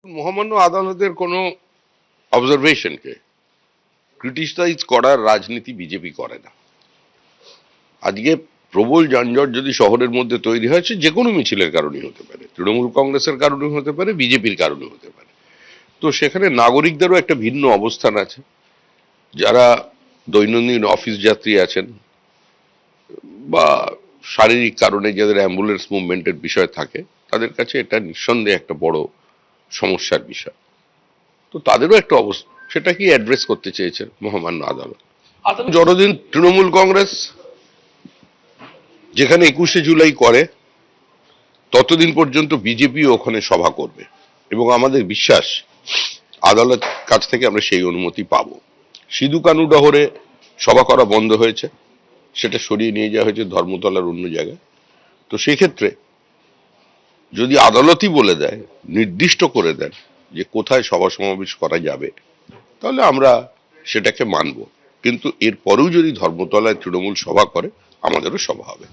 মহামান্য আদালতের কোনো অবজারভেশনকে ক্রিটিসাইজ করার রাজনীতি বিজেপি করে না। আজকে প্রবল যানজট যদি শহরের মধ্যে তৈরি হয়েছে, যে কোনো মিছিলের কারণেই হতে পারে, তৃণমূল কংগ্রেসের কারণে হতে পারে, বিজেপির কারণে হতে পারে। তো সেখানে নাগরিকদেরও একটা ভিন্ন অবস্থান আছে। যারা দৈনন্দিন অফিস যাত্রী আছেন বা শারীরিক কারণে যাদের অ্যাম্বুলেন্স মুভমেন্টের বিষয় থাকে, তাদের কাছে এটা নিঃসন্দেহে একটা বড় সমস্যার বিষয়। তো তাদেরও একটা অবস্থা, সেটা কি অ্যাড্রেস করতে চেয়েছে মহামান্য আদালত। যতদিন তৃণমূল কংগ্রেস যেখানে 21শে জুলাই করে, ততদিন পর্যন্ত বিজেপি ওখানে সভা করবে এবং আমাদের বিশ্বাস আদালত কাছ থেকে আমরা সেই অনুমতি পাবো। সিধু কানু ডহরে সভা করা বন্ধ হয়েছে, সেটা সরিয়ে নিয়ে যাওয়া হয়েছে ধর্মতলার অন্য জায়গায়। তো সেই ক্ষেত্রে যদি আদালতই বলে দেয়, নির্দিষ্ট করে দেন যে কোথায় সভা সমাবেশ করা যাবে, তাহলে আমরা সেটাকে মানব। কিন্তু এরপরেও যদি ধর্মতলায় তৃণমূল সভা করে, আমাদেরও সভা হবে।